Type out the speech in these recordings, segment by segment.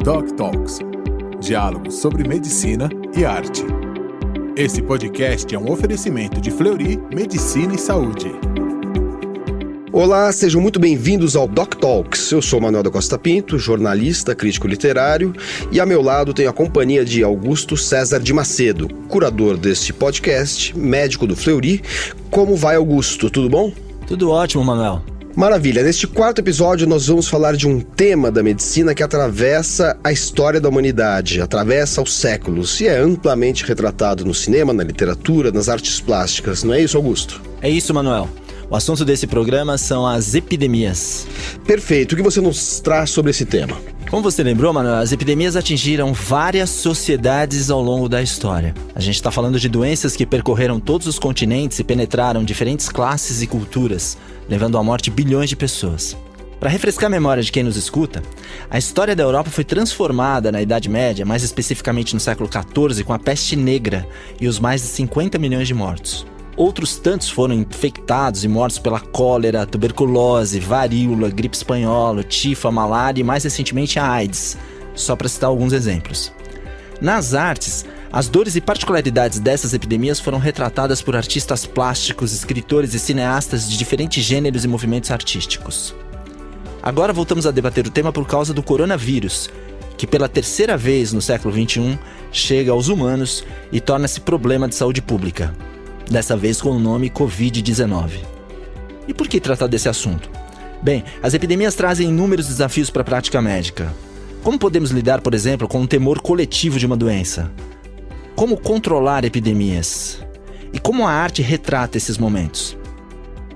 Doc Talks, diálogos sobre medicina e arte. Esse podcast é um oferecimento de Fleury Medicina e Saúde. Olá, sejam muito bem-vindos ao Doc Talks. Eu sou Manuel da Costa Pinto, jornalista, crítico literário, e a meu lado tenho a companhia de Augusto César de Macedo, curador deste podcast, médico do Fleury. Como vai, Augusto? Tudo bom? Tudo ótimo, Manuel. Maravilha. Neste quarto episódio nós vamos falar de um tema da medicina que atravessa a história da humanidade, atravessa os séculos e é amplamente retratado no cinema, na literatura, nas artes plásticas. Não é isso, Augusto? É isso, Manuel. O assunto desse programa são as epidemias. Perfeito. O que você nos traz sobre esse tema? Como você lembrou, Manuel, as epidemias atingiram várias sociedades ao longo da história. A gente está falando de doenças que percorreram todos os continentes e penetraram diferentes classes e culturas, levando à morte bilhões de pessoas. Para refrescar a memória de quem nos escuta, a história da Europa foi transformada na Idade Média, mais especificamente no século XIV, com a peste negra e os mais de 50 milhões de mortos. Outros tantos foram infectados e mortos pela cólera, tuberculose, varíola, gripe espanhola, tifa, malária e mais recentemente a AIDS, só para citar alguns exemplos. Nas artes, as dores e particularidades dessas epidemias foram retratadas por artistas plásticos, escritores e cineastas de diferentes gêneros e movimentos artísticos. Agora voltamos a debater o tema por causa do coronavírus, que pela terceira vez no século XXI chega aos humanos e torna-se problema de saúde pública. Dessa vez com o nome Covid-19. E por que tratar desse assunto? Bem, as epidemias trazem inúmeros desafios para a prática médica. Como podemos lidar, por exemplo, com o temor coletivo de uma doença? Como controlar epidemias? E como a arte retrata esses momentos?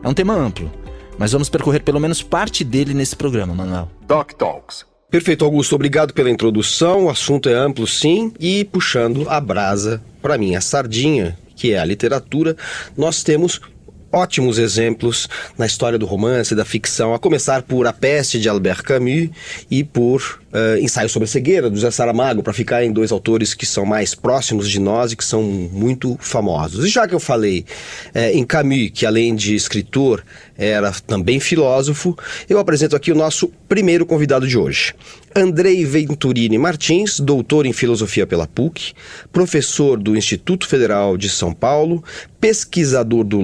É um tema amplo, mas vamos percorrer pelo menos parte dele nesse programa, Manuel. Doc Talks. Perfeito, Augusto. Obrigado pela introdução. O assunto é amplo, sim, e puxando a brasa para mim, a sardinha, que é a literatura, nós temos ótimos exemplos na história do romance, da ficção, a começar por A Peste, de Albert Camus, e por Ensaio sobre a Cegueira, do José Saramago, para ficar em dois autores que são mais próximos de nós e que são muito famosos. E já que eu falei em Camus, que além de escritor, era também filósofo, eu apresento aqui o nosso primeiro convidado de hoje. Andrei Venturini Martins, doutor em filosofia pela PUC, professor do Instituto Federal de São Paulo, pesquisador do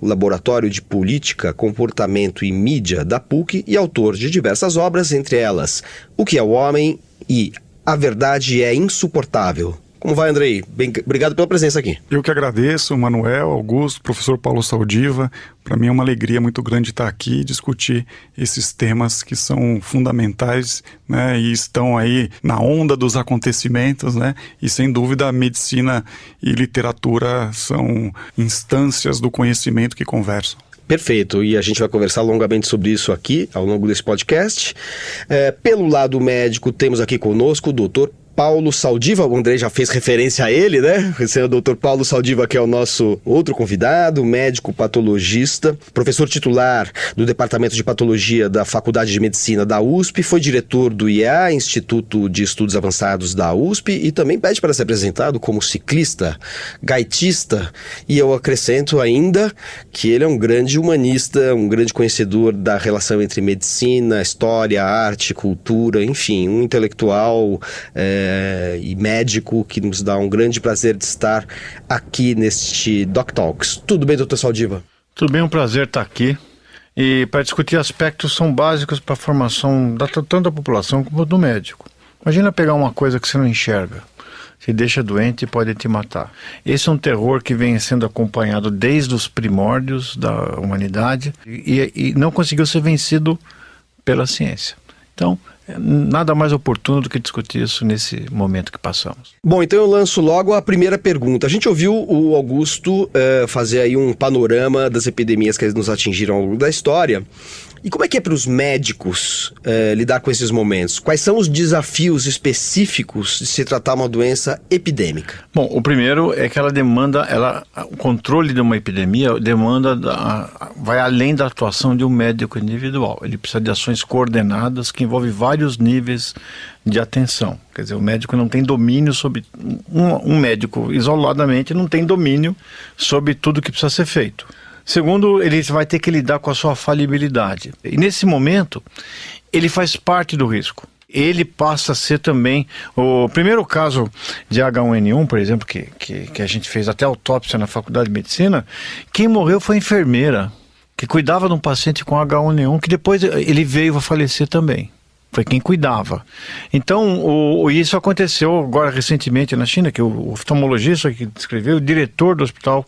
Laboratório de Política, Comportamento e Mídia da PUC e autor de diversas obras, entre elas O que é o Homem e A Verdade é Insuportável. Como vai, Andrei? Obrigado pela presença aqui. Eu que agradeço, Manuel, Augusto, professor Paulo Saldiva. Para mim é uma alegria muito grande estar aqui e discutir esses temas que são fundamentais, né, e estão aí na onda dos acontecimentos, né, e sem dúvida a medicina e literatura são instâncias do conhecimento que conversam. Perfeito, e a gente vai conversar longamente sobre isso aqui, ao longo desse podcast. Pelo lado médico, temos aqui conosco o doutor Paulo Saldiva. O Andrei já fez referência a ele, né? Esse é o Dr. Paulo Saldiva, que é o nosso outro convidado, médico patologista, professor titular do Departamento de Patologia da Faculdade de Medicina da USP, foi diretor do IEA, Instituto de Estudos Avançados da USP, e também pede para ser apresentado como ciclista, gaitista, e eu acrescento ainda que ele é um grande humanista, um grande conhecedor da relação entre medicina, história, arte, cultura, enfim, um intelectual e médico que nos dá um grande prazer de estar aqui neste Doc Talks. Tudo bem, doutor Saldiva? Tudo bem, um prazer estar aqui. E para discutir aspectos que são básicos para a formação tanto da população como do médico. Imagina pegar uma coisa que você não enxerga, te deixa doente e pode te matar. Esse é um terror que vem sendo acompanhado desde os primórdios da humanidade e não conseguiu ser vencido pela ciência. Então, nada mais oportuno do que discutir isso nesse momento que passamos. Bom, então eu lanço logo a primeira pergunta. A gente ouviu o Augusto fazer aí um panorama das epidemias que nos atingiram ao longo da história. E como é que é para os médicos lidar com esses momentos? Quais são os desafios específicos de se tratar uma doença epidêmica? Bom, o primeiro é que o controle de uma epidemia vai além da atuação de um médico individual. Ele precisa de ações coordenadas que envolvem vários níveis de atenção. Quer dizer, o médico não tem domínio sobre... Um médico isoladamente não tem domínio sobre tudo que precisa ser feito. Segundo, ele vai ter que lidar com a sua falibilidade. E nesse momento, ele faz parte do risco. ele passa a ser também o primeiro caso de H1N1, por exemplo, que a gente fez até autópsia na Faculdade de Medicina. Quem morreu foi a enfermeira, que cuidava de um paciente com H1N1, que depois ele veio a falecer também. Foi quem cuidava. Então, isso aconteceu agora recentemente na China, que o oftalmologista que descreveu, o diretor do hospital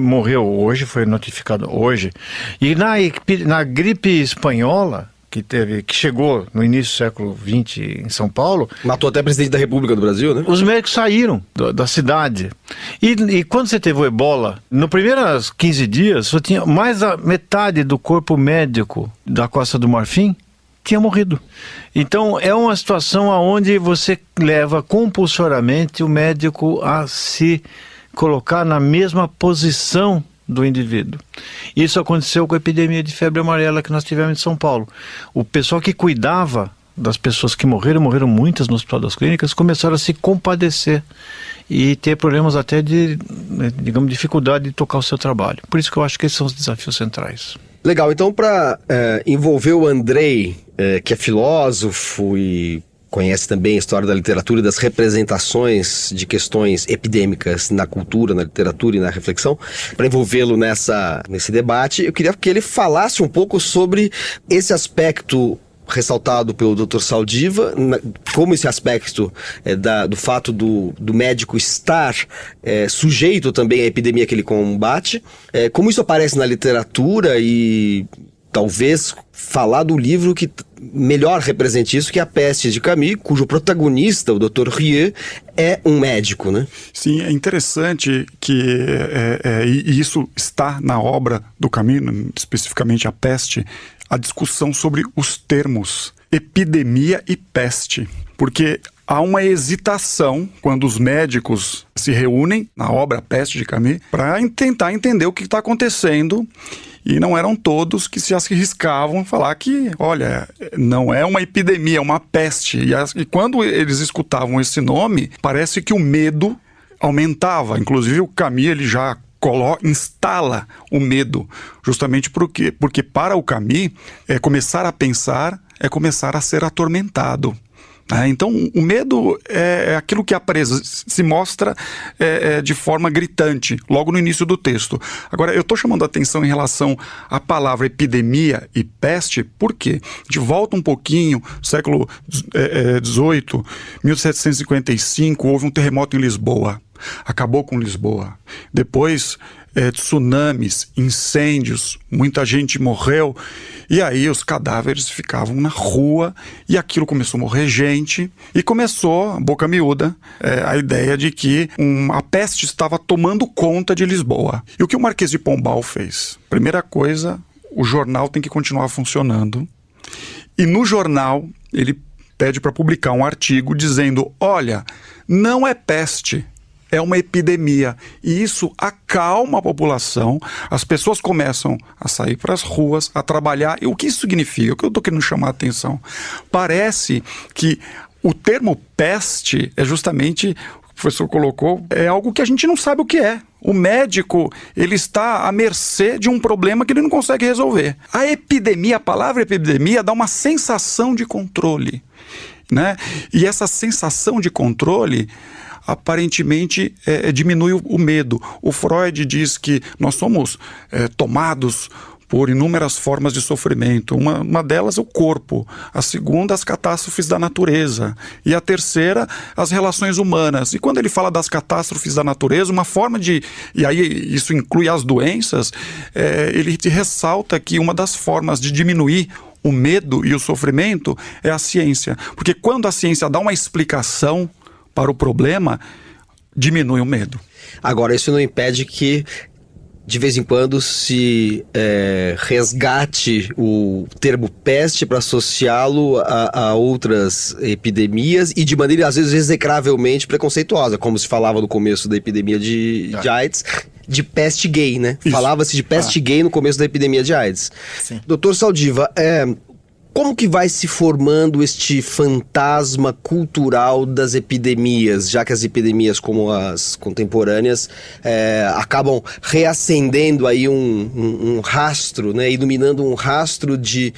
morreu hoje, foi notificado hoje. E na gripe espanhola, que chegou no início do século XX em São Paulo... Matou até presidente da República do Brasil, né? Os médicos saíram da cidade. E quando você teve o ebola, nos primeiros 15 dias, só tinha mais da metade do corpo médico da Costa do Marfim tinha morrido. Então, é uma situação onde você leva compulsoriamente o médico a se colocar na mesma posição do indivíduo. Isso aconteceu com a epidemia de febre amarela que nós tivemos em São Paulo. O pessoal que cuidava das pessoas que morreram muitas no Hospital das Clínicas, começaram a se compadecer e ter problemas até de, digamos, dificuldade de tocar o seu trabalho. Por isso que eu acho que esses são os desafios centrais. Legal, então para envolver o Andrei, que é filósofo e conhece também a história da literatura e das representações de questões epidêmicas na cultura, na literatura e na reflexão, para envolvê-lo nesse debate, eu queria que ele falasse um pouco sobre esse aspecto ressaltado pelo Dr. Saldiva, como esse aspecto do fato do médico estar sujeito também à epidemia que ele combate, como isso aparece na literatura e talvez falar do livro que melhor represente isso, que é A Peste de Camus, cujo protagonista, o Dr. Rieu, é um médico, né? Sim, é interessante que e isso está na obra do Camus, especificamente A Peste, a discussão sobre os termos epidemia e peste, porque há uma hesitação quando os médicos se reúnem na obra A Peste de Camus para tentar entender o que está acontecendo, e não eram todos que se arriscavam a falar que, olha, não é uma epidemia, é uma peste. E quando eles escutavam esse nome, parece que o medo aumentava. Inclusive o Camus, ele já instala o medo, justamente porque para o Camus, começar a pensar é começar a ser atormentado. Então o medo é aquilo que se mostra de forma gritante, logo no início do texto. Agora, eu estou chamando a atenção em relação à palavra epidemia e peste, porque de volta um pouquinho, século XVIII, 1755, houve um terremoto em Lisboa. Acabou com Lisboa. Depois, tsunamis, incêndios, muita gente morreu, e aí os cadáveres ficavam na rua, e aquilo começou a morrer gente, e começou, boca miúda, a ideia de que a peste estava tomando conta de Lisboa. E o que o Marquês de Pombal fez? Primeira coisa, o jornal tem que continuar funcionando, e no jornal ele pede para publicar um artigo dizendo, olha, não é peste, é uma epidemia, e isso acalma a população, as pessoas começam a sair para as ruas, a trabalhar. E o que isso significa? O que eu estou querendo chamar a atenção? Parece que o termo peste é justamente, o professor colocou, é algo que a gente não sabe o que é. O médico, ele está à mercê de um problema que ele não consegue resolver. A epidemia, a palavra epidemia dá uma sensação de controle, né? E essa sensação de controle aparentemente diminui o medo. O Freud diz que nós somos tomados por inúmeras formas de sofrimento. Uma delas é o corpo, a segunda as catástrofes da natureza e a terceira as relações humanas. E quando ele fala das catástrofes da natureza, uma forma de, e aí isso inclui as doenças, ele te ressalta que uma das formas de diminuir o medo e o sofrimento é a ciência, porque quando a ciência dá uma explicação para o problema, diminui o medo. Agora, isso não impede que, de vez em quando, se resgate o termo peste para associá-lo a outras epidemias e de maneira, às vezes, execravelmente preconceituosa, como se falava no começo da epidemia de AIDS, de peste gay, né? Falava-se de peste gay no começo da epidemia de AIDS. Sim. Doutor Saldiva, Como que vai se formando este fantasma cultural das epidemias, já que as epidemias como as contemporâneas acabam reacendendo aí um rastro, né, iluminando um rastro de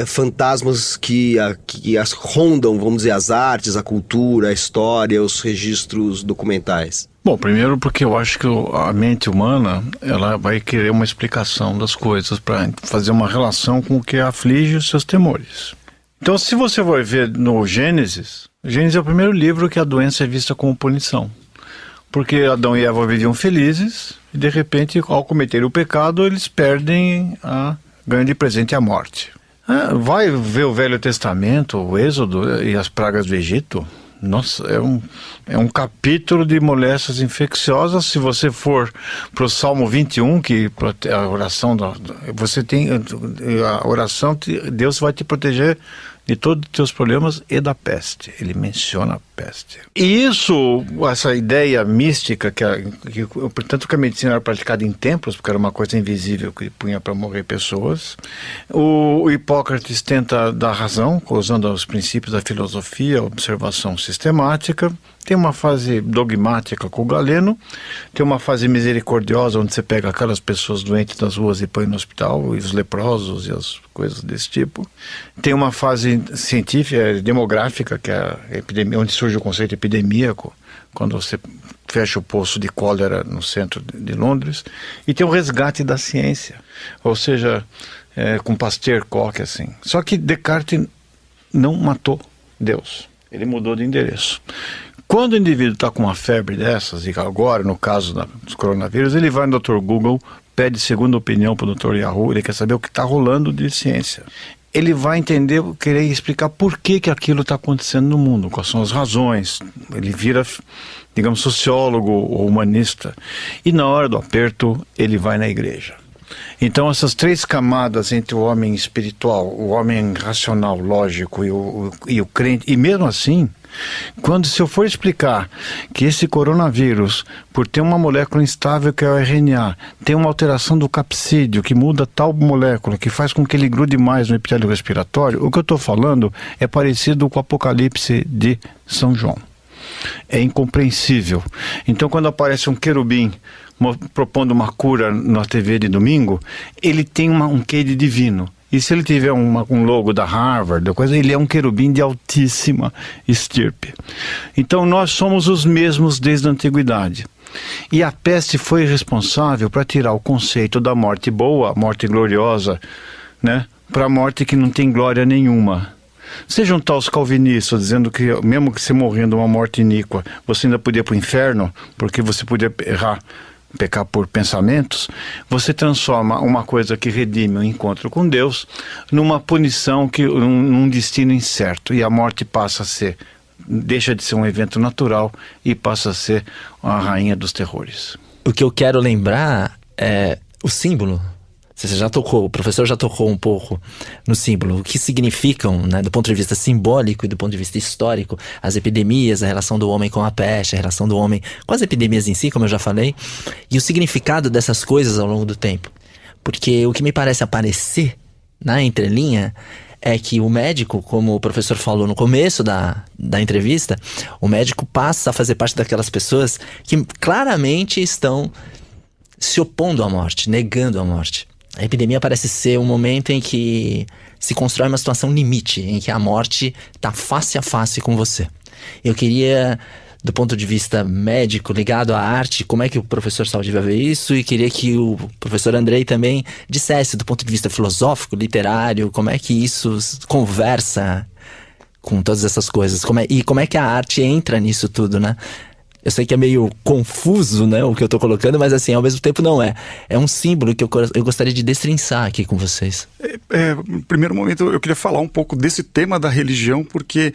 fantasmas que as rondam, vamos dizer, as artes, a cultura, a história, os registros documentais? Bom, primeiro porque eu acho que a mente humana, ela vai querer uma explicação das coisas para fazer uma relação com o que aflige os seus temores. Então, se você vai ver no Gênesis é o primeiro livro que a doença é vista como punição. Porque Adão e Eva viviam felizes e, de repente, ao cometer o pecado, eles perdem ganham de presente a morte. Vai ver o Velho Testamento, o Êxodo e as pragas do Egito. Nossa, é um capítulo de moléstias infecciosas. Se você for para o Salmo 21, que a oração, você tem a oração, Deus vai te proteger de todos os teus problemas e da peste. Ele menciona a peste. E essa ideia mística, portanto que a medicina era praticada em templos, porque era uma coisa invisível que punha para morrer pessoas. O Hipócrates tenta dar razão, usando os princípios da filosofia, observação sistemática. Tem uma fase dogmática com o Galeno, tem uma fase misericordiosa, onde você pega aquelas pessoas doentes das ruas e põe no hospital, e os leprosos e as coisas desse tipo. Tem uma fase científica, demográfica, que é a epidemia, onde surge o conceito epidemíaco, quando você fecha o poço de cólera no centro de Londres. E tem o resgate da ciência, ou seja, com Pasteur, Koch, assim. Só que Descartes não matou Deus, ele mudou de endereço. Quando o indivíduo está com uma febre dessas, e agora, no caso dos coronavírus, ele vai no Dr. Google, pede segunda opinião para o Dr. Yahoo, ele quer saber o que está rolando de ciência. Ele vai entender, querer explicar por que aquilo está acontecendo no mundo, quais são as razões. Ele vira, digamos, sociólogo ou humanista. E na hora do aperto, ele vai na igreja. Então essas três camadas entre o homem espiritual, o homem racional, lógico e o crente, e mesmo assim, se eu for explicar que esse coronavírus, por ter uma molécula instável que é o RNA, tem uma alteração do capsídeo que muda tal molécula, que faz com que ele grude mais no epitélio respiratório, o que eu estou falando é parecido com o Apocalipse de São João. É incompreensível. Então quando aparece um querubim propondo uma cura na TV de domingo, ele tem um quê de divino. E se ele tiver um logo da Harvard, ele é um querubim de altíssima estirpe. Então nós somos os mesmos desde a antiguidade. E a peste foi responsável para tirar o conceito da morte boa, morte gloriosa, né, para a morte que não tem glória nenhuma. Você juntar os calvinistas dizendo que mesmo que você morrendo uma morte iníqua, você ainda podia ir para o inferno, porque você podia pecar por pensamentos, você transforma uma coisa que redime o encontro com Deus numa punição, num destino incerto, e a morte deixa de ser um evento natural e passa a ser a rainha dos terrores. O que eu quero lembrar é o símbolo. O professor já tocou um pouco no símbolo, o que significam, né, do ponto de vista simbólico e do ponto de vista histórico, as epidemias, a relação do homem com a peste, a relação do homem com as epidemias em si, como eu já falei, e o significado dessas coisas ao longo do tempo. Porque o que me parece aparecer na entrelinha é que o médico, como o professor falou no começo da entrevista, o médico passa a fazer parte daquelas pessoas que claramente estão se opondo à morte, negando a morte. A epidemia parece ser um momento em que se constrói uma situação limite, em que a morte está face a face com você. Eu queria, do ponto de vista médico, ligado à arte, como é que o professor Saldiva vê isso, e queria que o professor Andrei também dissesse, do ponto de vista filosófico, literário, como é que isso conversa com todas essas coisas, e como é que a arte entra nisso tudo, né? Eu sei que é meio confuso, né, o que eu tô colocando, mas assim, ao mesmo tempo não é. É um símbolo que eu gostaria de destrinçar aqui com vocês. No primeiro momento eu queria falar um pouco desse tema da religião, porque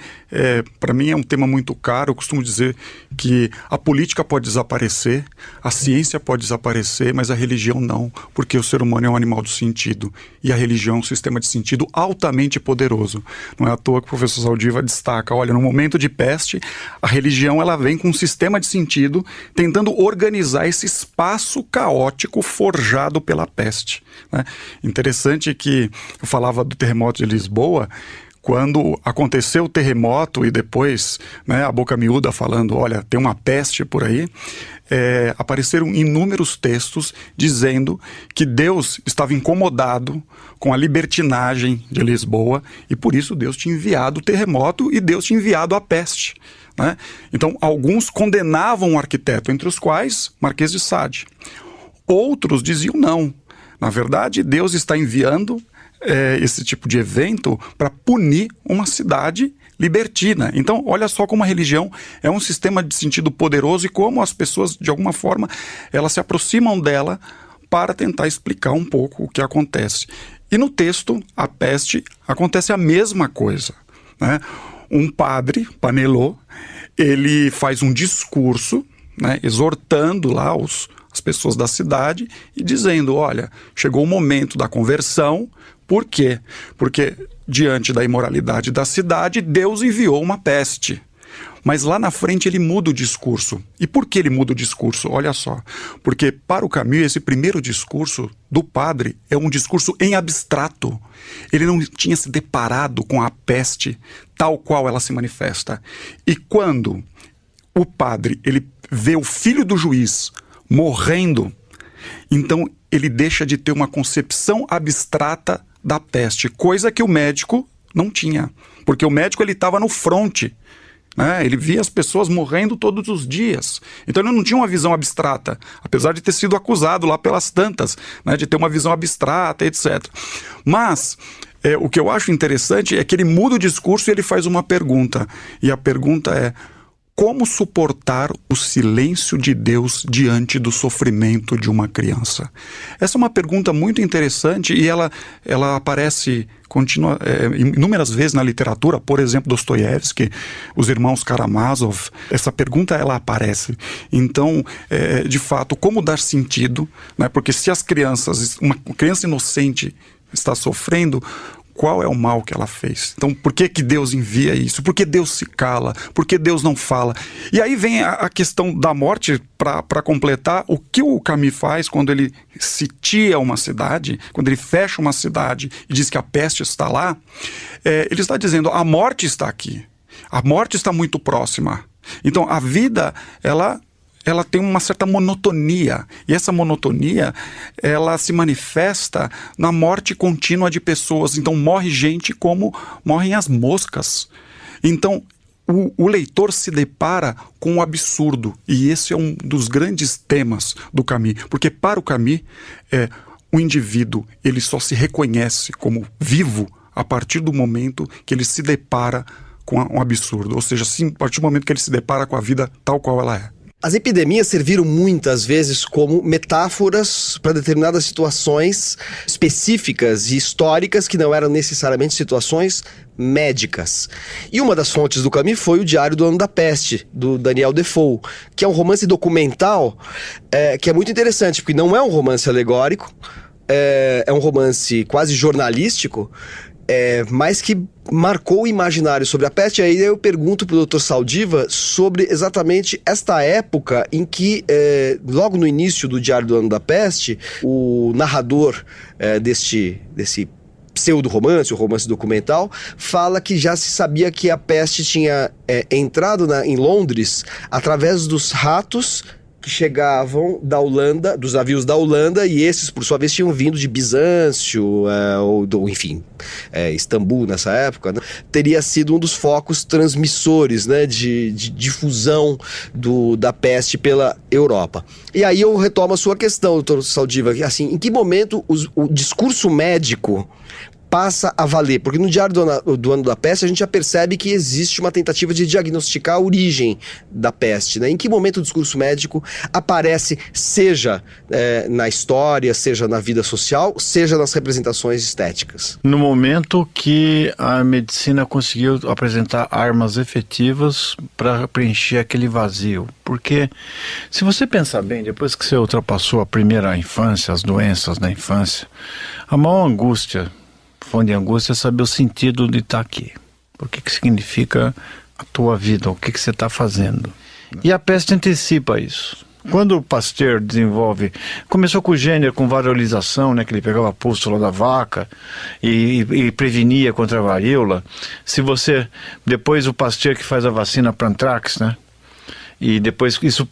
para mim é um tema muito caro. Eu costumo dizer que a política pode desaparecer, a ciência pode desaparecer, mas a religião não, porque o ser humano é um animal do sentido, e a religião é um sistema de sentido altamente poderoso. Não é à toa que o professor Saldiva destaca, olha, no momento de peste, a religião ela vem com um sistema de de sentido, tentando organizar esse espaço caótico forjado pela peste, né? Interessante que eu falava do terremoto de Lisboa. Quando aconteceu o terremoto e depois, né, a boca miúda falando, olha, tem uma peste por aí, apareceram inúmeros textos dizendo que Deus estava incomodado com a libertinagem de Lisboa e por isso Deus tinha enviado o terremoto e Deus tinha enviado a peste, né? Então, alguns condenavam o arquiteto, entre os quais Marquês de Sade. Outros diziam não. Na verdade, Deus está enviando esse tipo de evento para punir uma cidade libertina. Então, olha só como a religião é um sistema de sentido poderoso e como as pessoas, de alguma forma, elas se aproximam dela para tentar explicar um pouco o que acontece. E no texto, a peste, acontece a mesma coisa, né? Um padre, Panelot, ele faz um discurso, né, exortando lá as pessoas da cidade e dizendo, olha, chegou o momento da conversão. Por quê? Porque diante da imoralidade da cidade, Deus enviou uma peste. Mas lá na frente ele muda o discurso. E por que ele muda o discurso? Olha só. Porque para o Camus, esse primeiro discurso do padre é um discurso em abstrato. Ele não tinha se deparado com a peste tal qual ela se manifesta. E quando o padre ele vê o filho do juiz morrendo, então ele deixa de ter uma concepção abstrata da peste, coisa que o médico não tinha, porque o médico ele estava no fronte, né? Ele via as pessoas morrendo todos os dias, então ele não tinha uma visão abstrata, apesar de ter sido acusado lá pelas tantas, né, de ter uma visão abstrata, etc. Mas o que eu acho interessante é que ele muda o discurso e ele faz uma pergunta, e a pergunta é: como suportar o silêncio de Deus diante do sofrimento de uma criança? Essa é uma pergunta muito interessante e ela aparece inúmeras vezes na literatura, por exemplo, Dostoiévski, os irmãos Karamazov. Essa pergunta ela aparece. Então, de fato, como dar sentido, né? Porque se uma criança inocente está sofrendo, qual é o mal que ela fez? Então, por que Deus envia isso? Por que Deus se cala? Por que Deus não fala? E aí vem a questão da morte para completar. O que o Camus faz quando ele sitia uma cidade, quando ele fecha uma cidade e diz que a peste está lá, ele está dizendo, a morte está aqui. A morte está muito próxima. Então, a vida, ela tem uma certa monotonia, e essa monotonia, ela se manifesta na morte contínua de pessoas. Então morre gente como morrem as moscas. Então o leitor se depara com o absurdo, e esse é um dos grandes temas do Camus, porque para o Camus, o indivíduo ele só se reconhece como vivo a partir do momento que ele se depara com um absurdo, ou seja, sim, a partir do momento que ele se depara com a vida tal qual ela é. As epidemias serviram muitas vezes como metáforas para determinadas situações específicas e históricas que não eram necessariamente situações médicas. E uma das fontes do Camus foi o Diário do Ano da Peste, do Daniel Defoe, que é um romance documental que é muito interessante, porque não é um romance alegórico, é um romance quase jornalístico, mas que marcou o imaginário sobre a peste. E aí eu pergunto para o Dr. Saldiva sobre exatamente esta época em que, logo no início do Diário do Ano da Peste, o narrador desse pseudo-romance, o romance documental, fala que já se sabia que a peste tinha entrado em Londres através dos ratos que chegavam da Holanda, dos navios da Holanda, e esses, por sua vez, tinham vindo de Bizâncio, Istambul nessa época, né? Teria sido um dos focos transmissores, né, de difusão da peste pela Europa. E aí eu retomo a sua questão, doutor Saldiva, assim, em que momento o discurso médico passa a valer? Porque no Diário do Ano da Peste a gente já percebe que existe uma tentativa de diagnosticar a origem da peste, né? Em que momento o discurso médico aparece, seja na história, seja na vida social, seja nas representações estéticas? No momento que a medicina conseguiu apresentar armas efetivas para preencher aquele vazio. Porque, se você pensar bem, depois que você ultrapassou a primeira infância, as doenças da infância, a maior angústia, fonte de angústia, é saber o sentido de estar aqui. O que significa a tua vida, o que você está fazendo. E a peste antecipa isso. Quando o Pasteur começou com o Jenner, com varolização, né, que ele pegava a pústula da vaca e prevenia contra a varíola. Depois o Pasteur que faz a vacina para antrax, né? E depois isso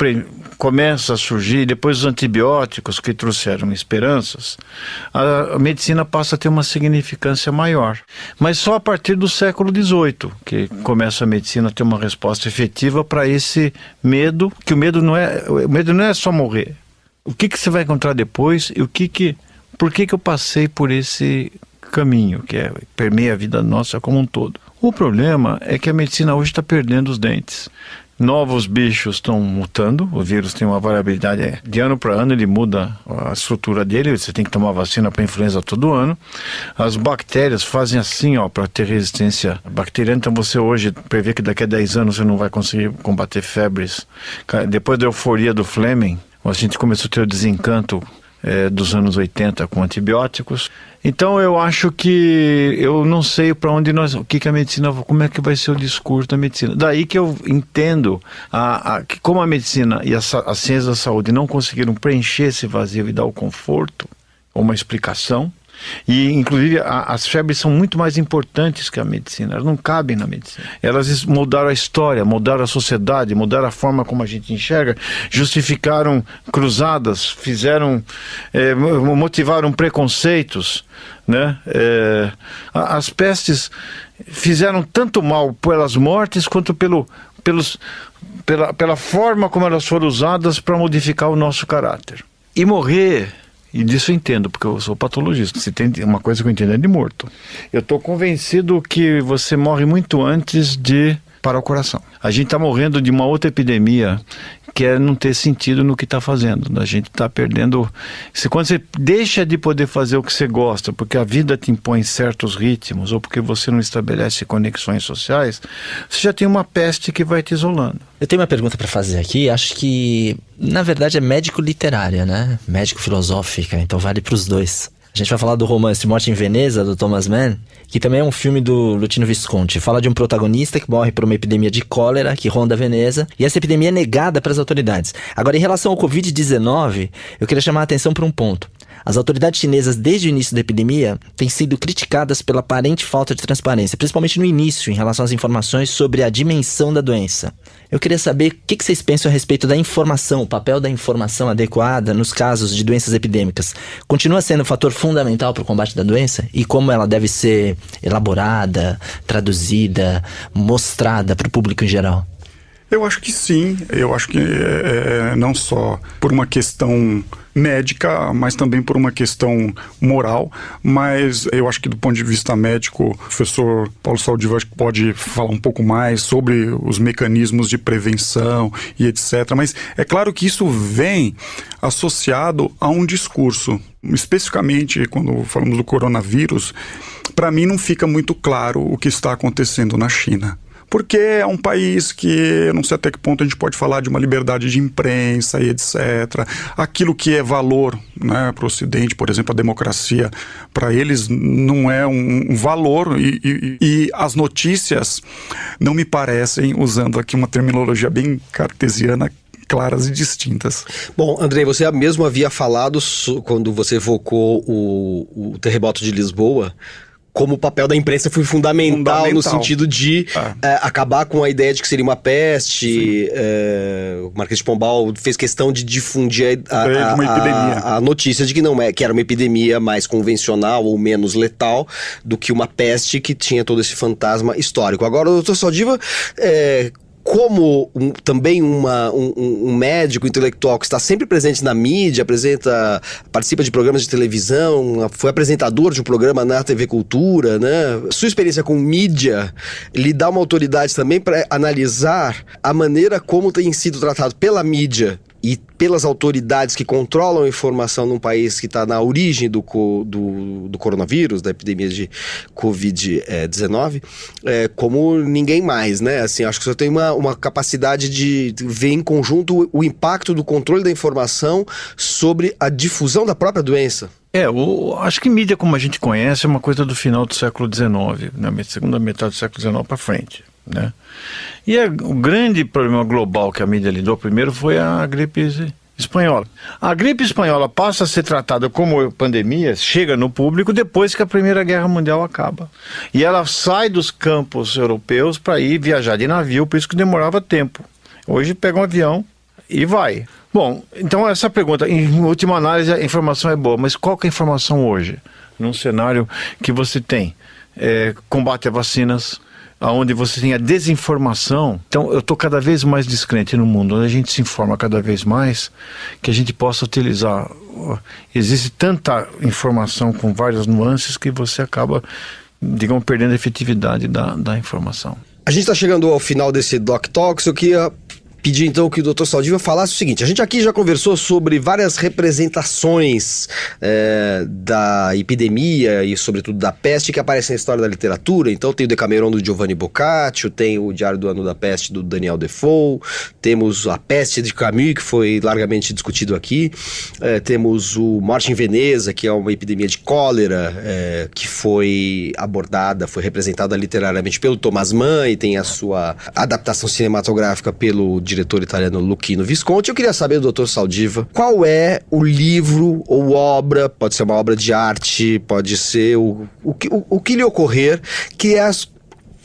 começa a surgir, depois os antibióticos que trouxeram esperanças, a medicina passa a ter uma significância maior. Mas só a partir do século XVIII que começa a medicina a ter uma resposta efetiva para esse medo, que o medo não é só morrer. O que você vai encontrar depois e por que eu passei por esse caminho que permeia a vida nossa como um todo. O problema é que a medicina hoje está perdendo os dentes. Novos bichos estão mutando, o vírus tem uma variabilidade, de ano para ano ele muda a estrutura dele, você tem que tomar vacina para influenza todo ano. As bactérias fazem assim, para ter resistência bacteriana, então você hoje prevê que daqui a 10 anos você não vai conseguir combater febres. Depois da euforia do Fleming, a gente começou a ter o desencanto dos anos 80 com antibióticos. Então eu acho que eu não sei para onde que a medicina, como é que vai ser o discurso da medicina. Daí que eu entendo que como a medicina e a ciência da saúde não conseguiram preencher esse vazio e dar o conforto, ou uma explicação, e inclusive as febres são muito mais importantes que a medicina, elas não cabem na medicina. Elas mudaram a história, mudaram a sociedade, mudaram a forma como a gente enxerga, justificaram cruzadas, motivaram preconceitos, né? As pestes fizeram tanto mal pelas mortes quanto pela forma como elas foram usadas para modificar o nosso caráter. E morrer... E disso eu entendo, porque eu sou patologista. Se tem uma coisa que eu entendo é de morto. Eu estou convencido que você morre muito antes de parar o coração. A gente está morrendo de uma outra epidemia que é não ter sentido no que está fazendo. A gente está perdendo... Quando você deixa de poder fazer o que você gosta, porque a vida te impõe certos ritmos, ou porque você não estabelece conexões sociais, você já tem uma peste que vai te isolando. Eu tenho uma pergunta para fazer aqui, acho que, na verdade, é médico-literária, né? Médico-filosófica, então vale para os dois. A gente vai falar do romance Morte em Veneza, do Thomas Mann, que também é um filme do Luchino Visconti. Fala de um protagonista que morre por uma epidemia de cólera que ronda Veneza, e essa epidemia é negada para as autoridades. Agora, em relação ao Covid-19, eu queria chamar a atenção para um ponto. As autoridades chinesas, desde o início da epidemia, têm sido criticadas pela aparente falta de transparência, principalmente no início, em relação às informações sobre a dimensão da doença. Eu queria saber o que vocês pensam a respeito da informação, o papel da informação adequada nos casos de doenças epidêmicas. Continua sendo um fator fundamental para o combate da doença? E como ela deve ser elaborada, traduzida, mostrada para o público em geral? Eu acho que sim, eu acho que não só por uma questão médica, mas também por uma questão moral, mas eu acho que do ponto de vista médico, o professor Paulo Saldiva pode falar um pouco mais sobre os mecanismos de prevenção e etc, mas é claro que isso vem associado a um discurso, especificamente quando falamos do coronavírus, para mim não fica muito claro o que está acontecendo na China. Porque é um país que, eu não sei até que ponto a gente pode falar de uma liberdade de imprensa e etc. Aquilo que é valor, né, para o Ocidente, por exemplo, a democracia, para eles não é um valor. E as notícias não me parecem, usando aqui uma terminologia bem cartesiana, claras e distintas. Bom, Andrei, você mesmo havia falado, quando você evocou o terremoto de Lisboa, como o papel da imprensa foi fundamental. No sentido de acabar com a ideia de que seria uma peste. O Marquês de Pombal fez questão de difundir a notícia de que que era uma epidemia mais convencional ou menos letal do que uma peste que tinha todo esse fantasma histórico. Agora, o Dr. Saldiva, como também um médico intelectual que está sempre presente na mídia, participa de programas de televisão, foi apresentador de um programa na TV Cultura, né? Sua experiência com mídia lhe dá uma autoridade também para analisar a maneira como tem sido tratado pela mídia e pelas autoridades que controlam a informação num país que está na origem do coronavírus, da epidemia de Covid-19, como ninguém mais, né? Assim, acho que você tem uma capacidade de ver em conjunto o impacto do controle da informação sobre a difusão da própria doença. Acho que mídia como a gente conhece é uma coisa do final do século XIX, na segunda metade do século XIX para frente. né? E o grande problema global que a mídia lidou primeiro foi a gripe espanhola. A gripe espanhola passa a ser tratada como pandemia, chega no público depois que a Primeira Guerra Mundial acaba. E ela sai dos campos europeus para ir viajar de navio, por isso que demorava tempo. Hoje pega um avião e vai. Bom, então essa pergunta, em última análise a informação é boa, mas qual que é a informação hoje? Num cenário que você tem combate a vacinas, onde você tem a desinformação. Então eu estou cada vez mais descrente no mundo, onde a gente se informa cada vez mais, que a gente possa utilizar. Existe tanta informação com várias nuances que você acaba, digamos, perdendo a efetividade da informação. A gente está chegando ao final desse Doc Talks. Eu queria pedir então que o Dr. Saldiva falasse o seguinte: a gente aqui já conversou sobre várias representações da epidemia e sobretudo da peste que aparecem na história da literatura. Então tem o Decameron do Giovanni Boccaccio, tem o Diário do Ano da Peste do Daniel Defoe, temos a Peste de Camus, que foi largamente discutido aqui, temos o Morte em Veneza, que é uma epidemia de cólera que foi abordada, foi representada literariamente pelo Thomas Mann e tem a sua adaptação cinematográfica pelo diretor italiano Luchino Visconti. Eu queria saber do Dr. Saldiva qual é o livro ou obra, pode ser uma obra de arte, pode ser o que lhe ocorrer, que é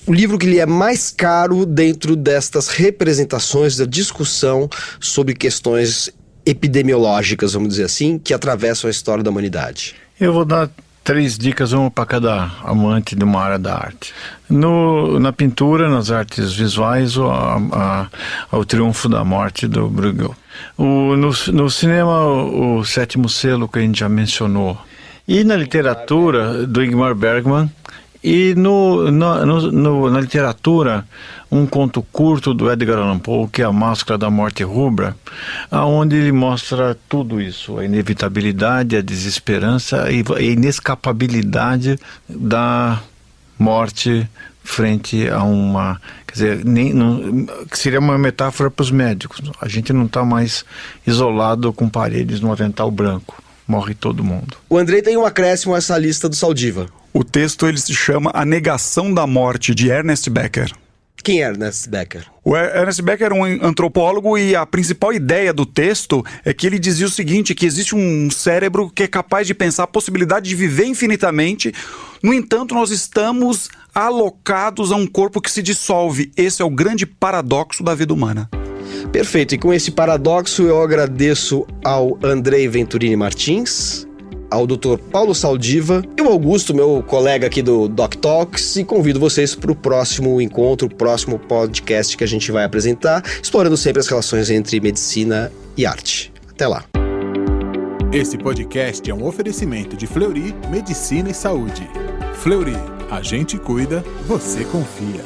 o livro que lhe é mais caro dentro destas representações da discussão sobre questões epidemiológicas, vamos dizer assim, que atravessam a história da humanidade. Eu vou dar 3 dicas, uma para cada amante de uma área da arte. Na pintura, nas artes visuais, o Triunfo da Morte do Bruegel. No cinema, o Sétimo Selo, que a gente já mencionou. E na literatura, do Ingmar Bergman. E na literatura, um conto curto do Edgar Allan Poe, que é A Máscara da Morte Rubra, onde ele mostra tudo isso, a inevitabilidade, a desesperança e a inescapabilidade da morte frente a uma... Quer dizer, que seria uma metáfora para os médicos. A gente não está mais isolado com paredes no avental branco. Morre todo mundo. O Andrei tem um acréscimo a essa lista do Saldiva. O texto ele se chama A Negação da Morte, de Ernest Becker. Quem é Ernest Becker? O Ernest Becker era um antropólogo e a principal ideia do texto é que ele dizia o seguinte, que existe um cérebro que é capaz de pensar a possibilidade de viver infinitamente. No entanto, nós estamos alocados a um corpo que se dissolve. Esse é o grande paradoxo da vida humana. Perfeito, e com esse paradoxo eu agradeço ao Andrei Venturini Martins, ao Dr. Paulo Saldiva e ao Augusto, meu colega aqui do Doc Talks, e convido vocês para o próximo encontro, o próximo podcast que a gente vai apresentar, explorando sempre as relações entre medicina e arte. Até lá. Esse podcast é um oferecimento de Fleury Medicina e Saúde. Fleury, a gente cuida, você confia.